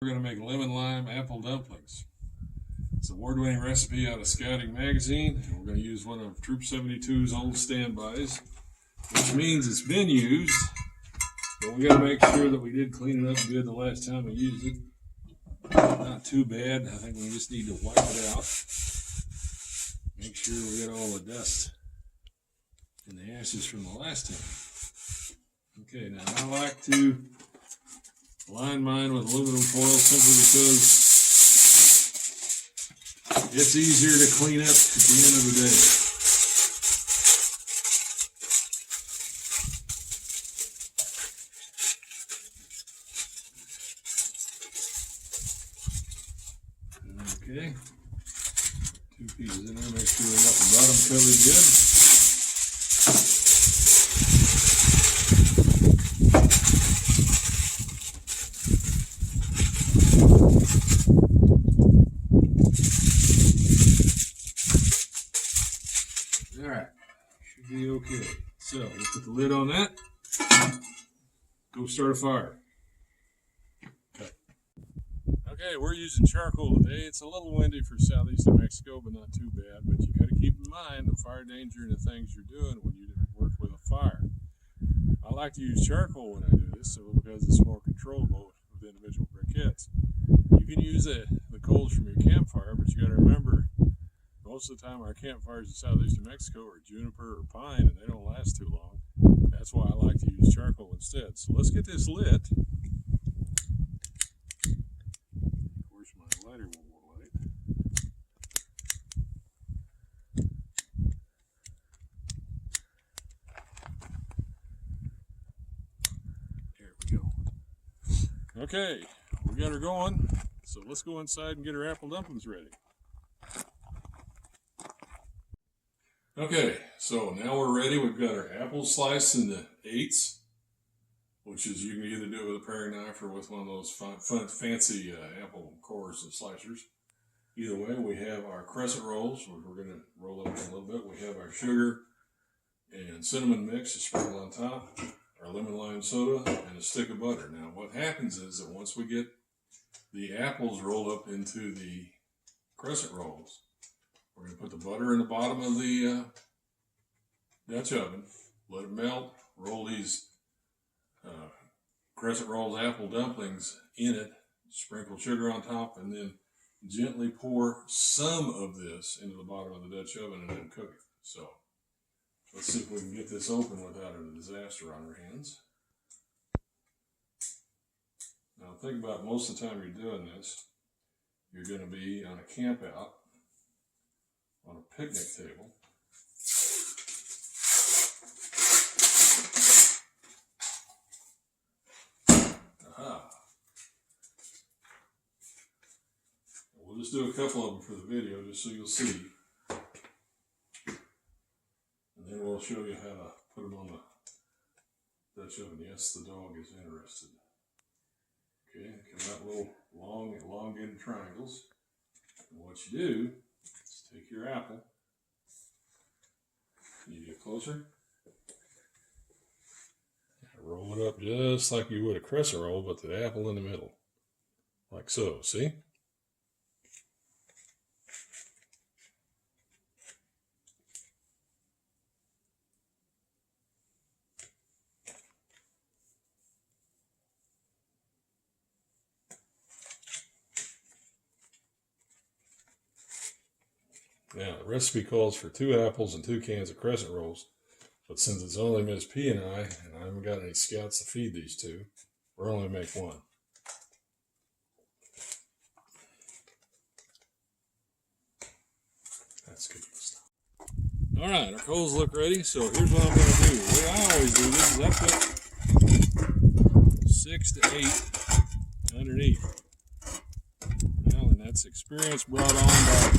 We're going to make lemon lime apple dumplings. It's an award-winning recipe out of Scouting Magazine. And we're going to use one of Troop 72's old standbys, which means it's been used, but we got to make sure that we did clean it up good the last time we used it. Not too bad. I think we just need to wipe it out. Make sure we get all the dust and the ashes from the last time. Okay, now I like to line mine with aluminum foil simply because it's easier to clean up at the end of the day. Okay, 2 pieces in there, make sure we got the bottom covered good. Alright, should be okay. So, we'll put the lid on that. Go start a fire. Okay, we're using charcoal today. It's a little windy for southeast New Mexico, but not too bad. But you got to keep in mind the fire danger and the things you're doing when you work with a fire. I like to use charcoal when I do this, because it's more controllable with individual briquettes. You can use the coals from your campfire, but you got to remember, most of the time our campfires in southeast New Mexico are juniper or pine, and they don't last too long. That's why I like to use charcoal instead. So let's get this lit. Lighter one more light. There we go. Okay, we got her going, so let's go inside and get our apple dumplings ready. Okay, so now we're ready. We've got our apples sliced into eighths, which is, you can either do it with a paring knife or with one of those fancy apple cores and slicers. Either way, we have our crescent rolls, which we're going to roll up in a little bit. We have our sugar and cinnamon mix to sprinkle on top, our lemon lime soda, and a stick of butter. Now, what happens is that once we get the apples rolled up into the crescent rolls, we're going to put the butter in the bottom of the Dutch oven, let it melt, roll these crescent rolls apple dumplings in it, sprinkle sugar on top, and then gently pour some of this into the bottom of the Dutch oven and then cook it. So let's see if we can get this open without a disaster on our hands. Now think about, most of the time you're doing this, you're going to be on a camp out on a picnic table. We'll just do a couple of them for the video, just so you'll see. And then we'll show you how to put them on the Dutch oven. Yes, the dog is interested. Okay, come out little long, elongated triangles. And what you do is take your apple. You get closer. Roll it up just like you would a crescent roll, but the apple in the middle. Like so, see? Now, the recipe calls for 2 apples and 2 cans of crescent rolls, but since it's only Miss P and I haven't got any scouts to feed these two, we're only going to make 1. That's good stuff. All right, our coals look ready, so here's what I'm going to do. The way I always do this is I put 6 to 8 underneath. Well, and that's experience brought on by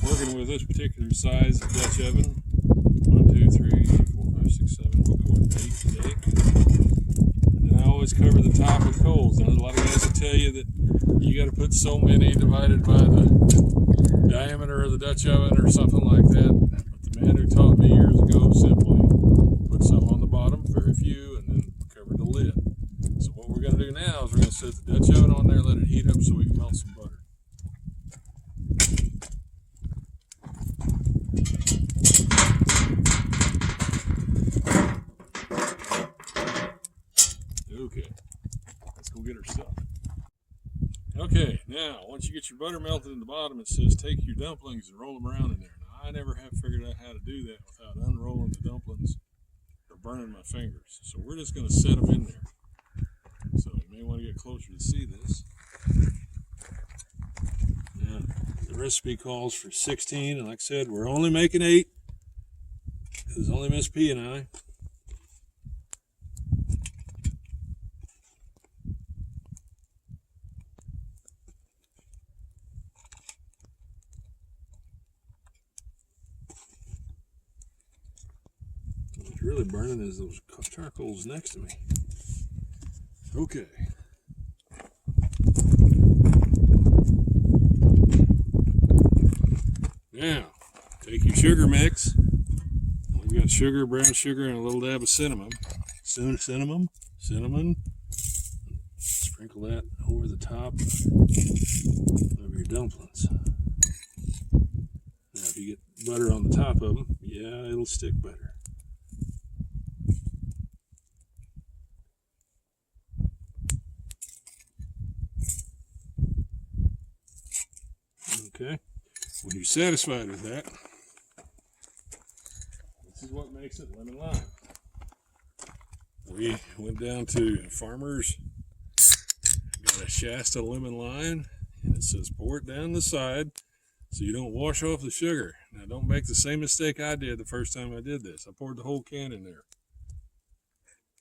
working with this particular size of Dutch oven. 1, 2, 3, 4, 5, 6, 7. We'll go with 8 today. And then I always cover the top with coals. Now, a lot of guys will tell you that you got to put so many divided by the diameter of the Dutch oven or something like that. But the man who taught me years ago simply put some on the bottom, very few, and then cover the lid. So what we're we're going to do now is we're going to set the Dutch oven on there, let it heat up so we can melt some butter. Okay, let's go get our stuff. Okay, now once you get your butter melted in the bottom, it says take your dumplings and roll them around in there. Now I never have figured out how to do that without unrolling the dumplings or burning my fingers. So we're just going to set them in there. So you may want to get closer to see this. Now, the recipe calls for 16, and like I said, we're only making 8. Because only Miss P and I. What's really burning is those charcoals next to me. Okay. Now, take your sugar mix. We've got sugar, brown sugar, and a little dab of cinnamon. Cinnamon. Sprinkle that over the top of your dumplings. Now, if you get butter on the top of them, yeah, it'll stick better. Okay, when you're satisfied with that, this is what makes it lemon lime. We went down to Farmer's, got a Shasta lemon lime, and it says pour it down the side so you don't wash off the sugar. Now don't make the same mistake I did the first time I did this. I poured the whole can in there.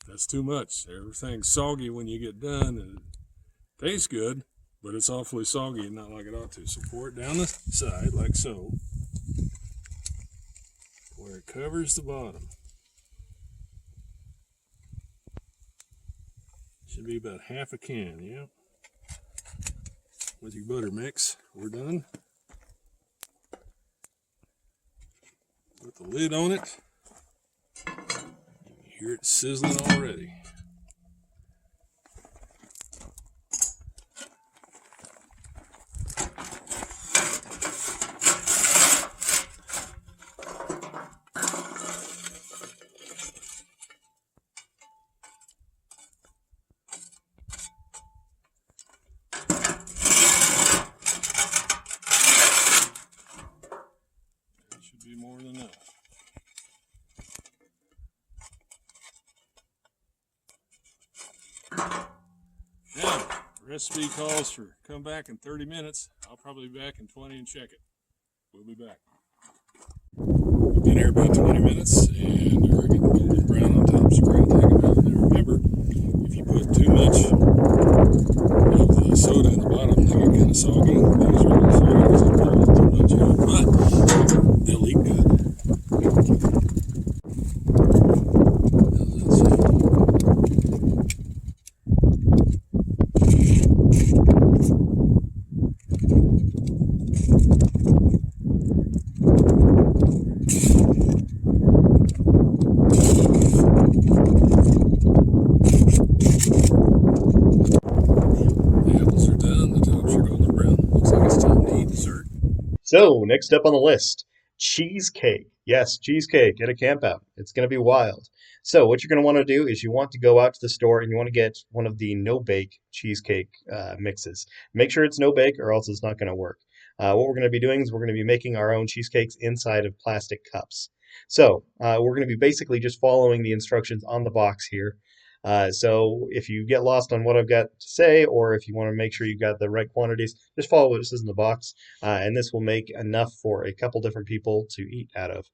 That's too much. Everything's soggy when you get done, and it tastes good, but it's awfully soggy and not like it ought to. So pour it down the side like so, where it covers the bottom. Should be about half a can, yeah. With your butter mix, we're done. Put the lid on it. You can hear it sizzling already. Be more than enough. Now, the recipe calls for come back in 30 minutes. I'll probably be back in 20 and check it. We'll be back. Been here about 20 minutes, and we're getting golden brown on top, so we're going to take them out. Now remember, if you put too much of the soda in the bottom, they get kind of soggy. These are really soggy because I put a little too much in it, but they'll eat good. So, next up on the list, cheesecake. Yes, cheesecake at a campout. It's going to be wild. So, what you're going to want to do is you want to go out to the store and you want to get one of the no-bake cheesecake mixes. Make sure it's no-bake or else it's not going to work. What we're going to be doing is we're going to be making our own cheesecakes inside of plastic cups. So, we're going to be basically just following the instructions on the box here. So if you get lost on what I've got to say, or if you want to make sure you've got the right quantities, just follow what it says in the box, and this will make enough for a couple different people to eat out of.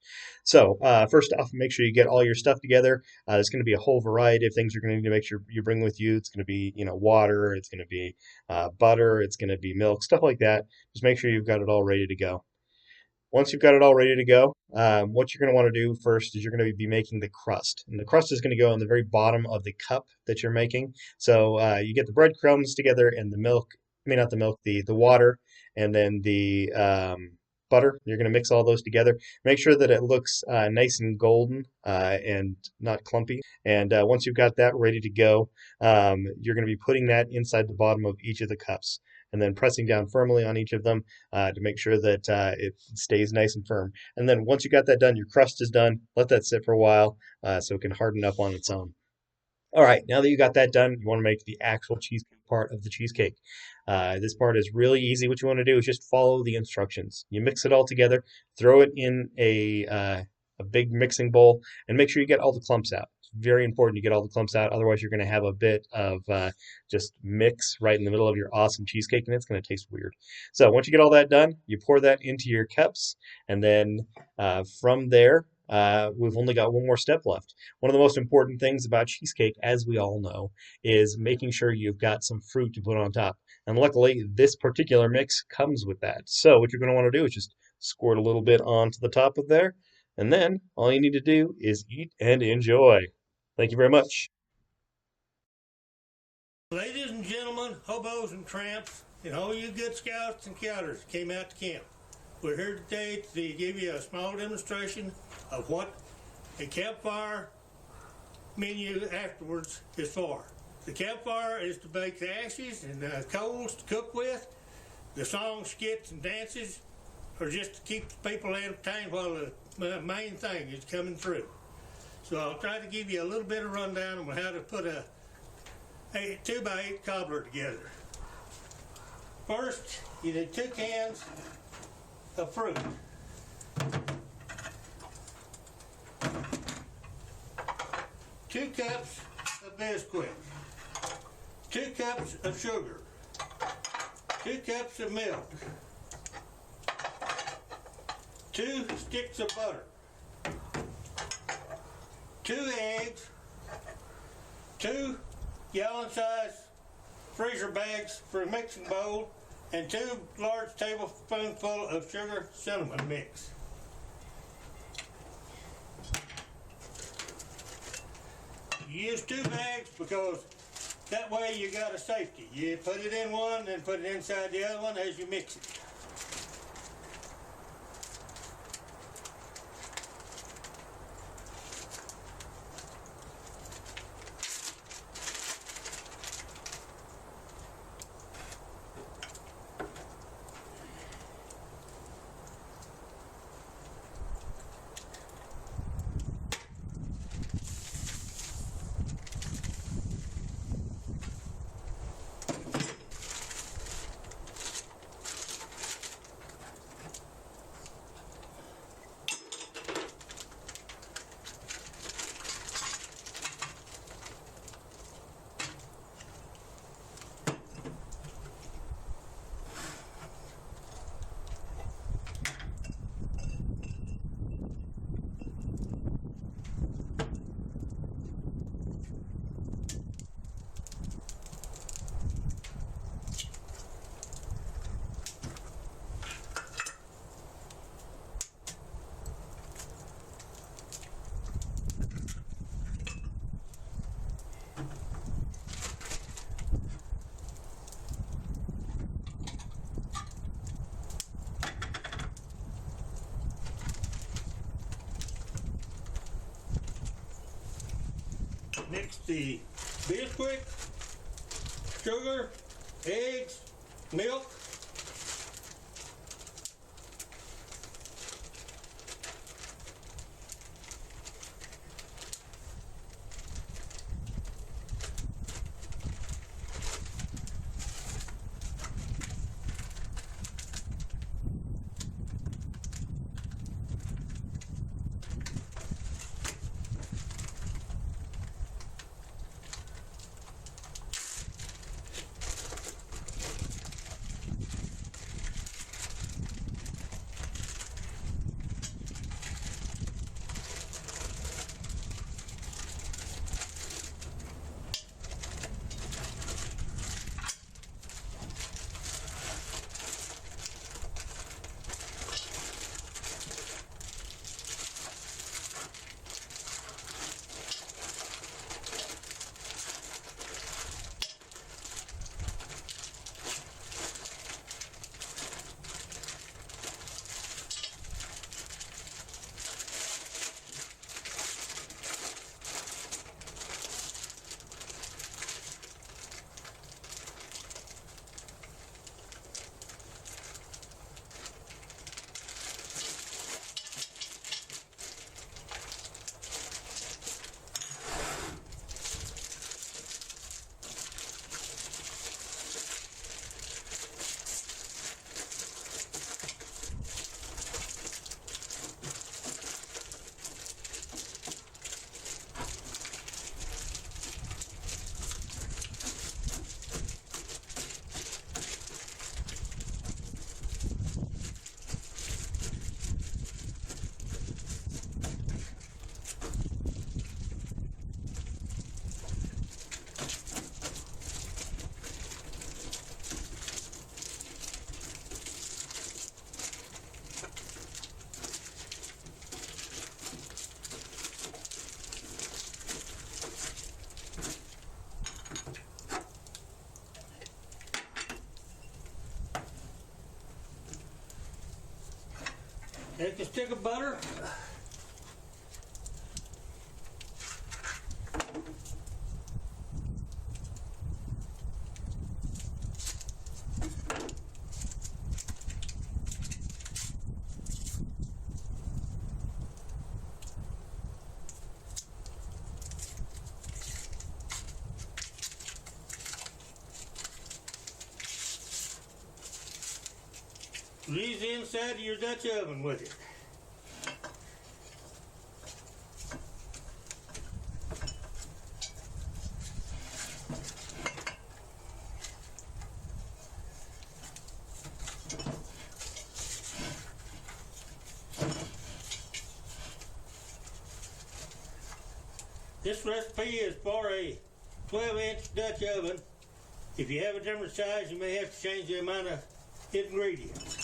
So first off, make sure you get all your stuff together. There's going to be a whole variety of things you're going to need to make sure you bring with you. It's going to be, water, it's going to be butter, it's going to be milk, stuff like that. Just make sure you've got it all ready to go. Once you've got it all ready to go, what you're going to want to do first is you're going to be making the crust. And the crust is going to go on the very bottom of the cup that you're making. So you get the breadcrumbs together and the milk, not the milk, the water, and then the butter. You're going to mix all those together. Make sure that it looks nice and golden and not clumpy. And once you've got that ready to go, you're going to be putting that inside the bottom of each of the cups and then pressing down firmly on each of them to make sure that it stays nice and firm. And then once you got that done, your crust is done. Let that sit for a while so it can harden up on its own. All right, now that you got that done, you want to make the actual cheesecake part of the cheesecake. This part is really easy. What you want to do is just follow the instructions. You mix it all together, throw it in a big mixing bowl, and make sure you get all the clumps out. It's very important you get all the clumps out. Otherwise, you're going to have a bit of just mix right in the middle of your awesome cheesecake, and it's going to taste weird. So once you get all that done, you pour that into your cups, and then from there, we've only got one more step left. One of the most important things about cheesecake, as we all know, is making sure you've got some fruit to put on top. And luckily, this particular mix comes with that. So what you're going to want to do is just squirt a little bit onto the top of there, and then all you need to do is eat and enjoy. Thank you very much. Ladies and gentlemen, hobos and tramps, and all you good scouts and scouters that came out to camp, we're here today to give you a small demonstration of what a campfire menu afterwards is for. The campfire is to bake the ashes and the coals to cook with. The songs, skits, and dances are just to keep the people entertained while the main thing is coming through. So I'll try to give you a little bit of rundown on how to put a 2x8 cobbler together. First, you need 2 cans of fruit. 2 cups of Bisquick. 2 cups of sugar. 2 cups of milk. 2 sticks of butter. 2 eggs. 2 gallon-size freezer bags for a mixing bowl, and 2 large tablespoonfuls of sugar cinnamon mix. You use 2 bags because that way you got a safety. You put it in one, then put it inside the other one as you mix it. Mix the Bisquick, sugar, eggs, milk, Take a stick of butter. Grease the inside of your Dutch oven with it. This recipe is for a 12-inch Dutch oven. If you have a different size, you may have to change the amount of ingredients.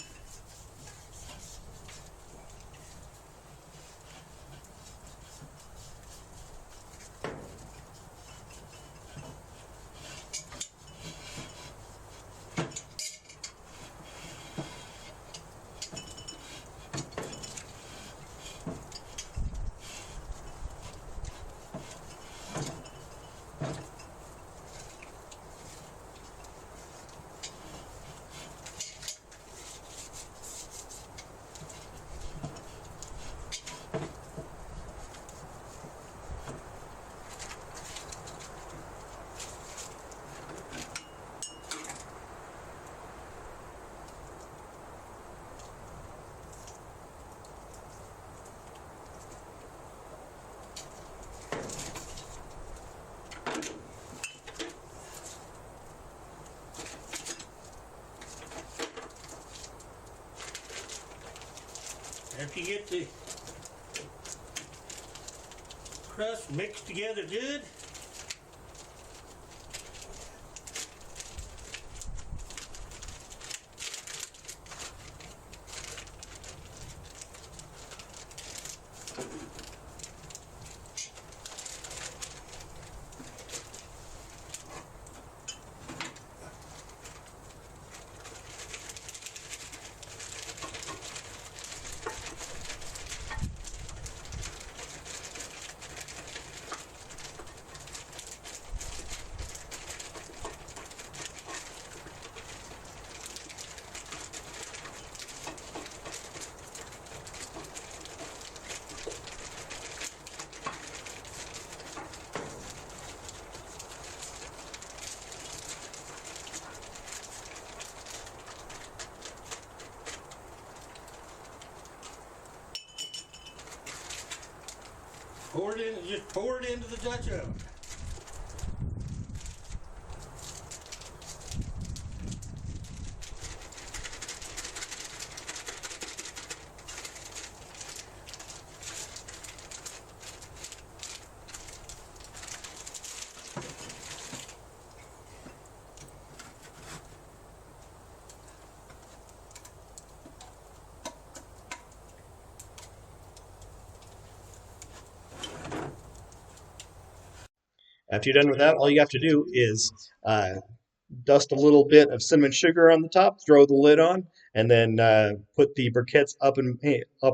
After you get the crust mixed together good, just pour it into the Dutch oven. After you're done with that, all you have to do is dust a little bit of cinnamon sugar on the top, throw the lid on, and then put the briquettes up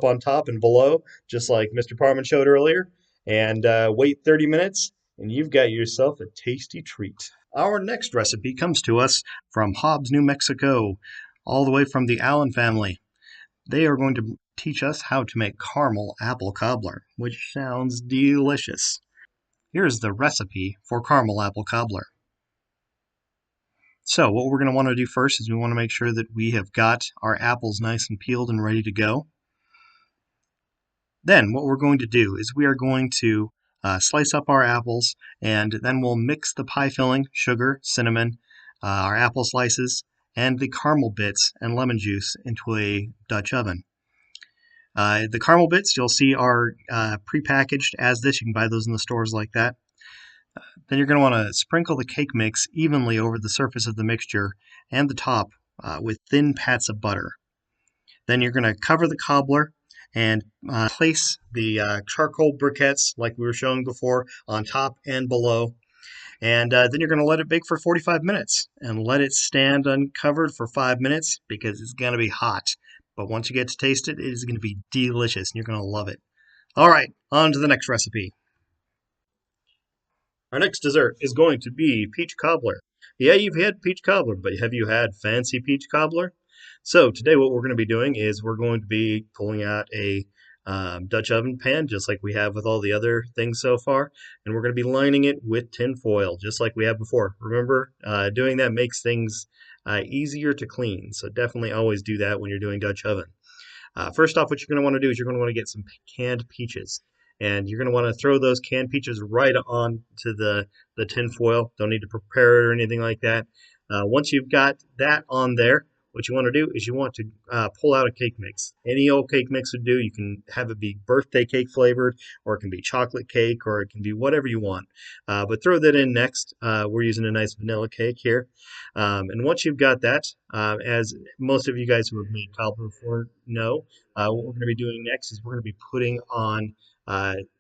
on top and below, just like Mr. Parman showed earlier, and wait 30 minutes, and you've got yourself a tasty treat. Our next recipe comes to us from Hobbs, New Mexico, all the way from the Allen family. They are going to teach us how to make caramel apple cobbler, which sounds delicious. Here's the recipe for caramel apple cobbler. So what we're going to want to do first is we want to make sure that we have got our apples nice and peeled and ready to go. Then what we're going to do is we are going to slice up our apples, and then we'll mix the pie filling, sugar, cinnamon, our apple slices, and the caramel bits and lemon juice into a Dutch oven. The caramel bits you'll see are prepackaged as this. You can buy those in the stores like that. Then you're going to want to sprinkle the cake mix evenly over the surface of the mixture and the top with thin pats of butter. Then you're going to cover the cobbler and place the charcoal briquettes, like we were showing before, on top and below. And then you're going to let it bake for 45 minutes and let it stand uncovered for 5 minutes because it's going to be hot. but once you get to taste it, it is going to be delicious and you're going to love it. All right, on to the next recipe. Our next dessert is going to be peach cobbler. Yeah, you've had peach cobbler, but have you had fancy peach cobbler? So today what we're going to be doing is we're going to be pulling out a Dutch oven pan, just like we have with all the other things so far, and we're going to be lining it with tin foil, just like we have before. Remember, doing that makes things easier to clean, so definitely always do that when you're doing Dutch oven. First off, what you're going to want to do is you're going to want to get some canned peaches. And you're going to want to throw those canned peaches right on to the tin foil. Don't need to prepare it or anything like that. Once you've got that on there, what you want to do is you want to pull out a cake mix. Any old cake mix would do. You can have it be birthday cake flavored, or it can be chocolate cake, or it can be whatever you want. But throw that in next. We're using a nice vanilla cake here. And once you've got that, as most of you guys who have made cobbler before know, what we're going to be doing next is we're going to be putting on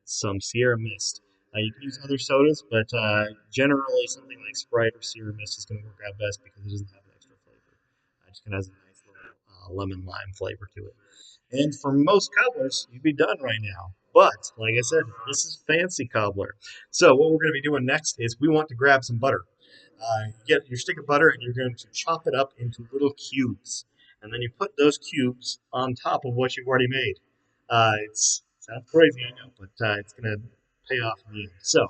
some Sierra Mist. You can use other sodas, but generally something like Sprite or Sierra Mist is going to work out best because it doesn't have an extra flavor. It just kind of has a nice little lemon lime flavor to it. And for most cobblers, you'd be done right now. But like I said, this is fancy cobbler. So what we're going to be doing next is we want to grab some butter. You get your stick of butter and you're going to chop it up into little cubes. And then you put those cubes on top of what you've already made. It sounds crazy, I know, but it's going to pay off in the end. So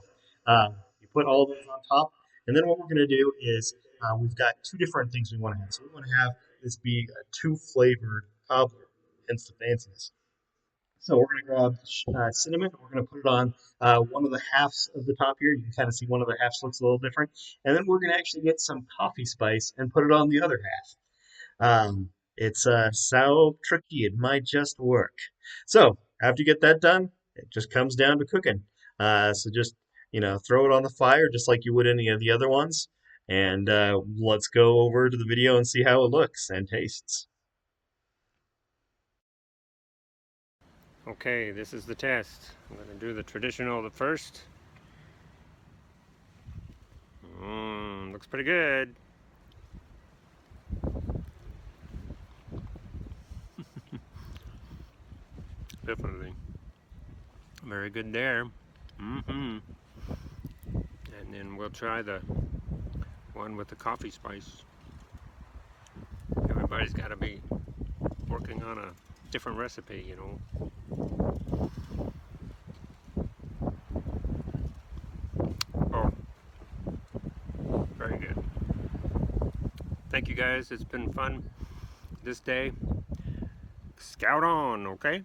you put all those on top. And then what we're going to do is we've got two different things we want to have. So we want to have this be a two-flavored cobbler, hence the fanciness. So we're going to grab cinnamon. We're going to put it on one of the halves of the top here. You can kind of see one of the halves looks a little different. And then we're going to actually get some coffee spice and put it on the other half. It's so tricky. It might just work. So after you get that done, it just comes down to cooking. So just, throw it on the fire just like you would any of the other ones. And let's go over to the video and see how it looks and tastes. Okay, this is the test. I'm going to do the traditional first. Looks pretty good. Definitely. Very good there. And then we'll try the one with the coffee spice. Everybody's got to be working on a different recipe, Oh, very good. Thank you guys. It's been fun this day. Scout on, okay?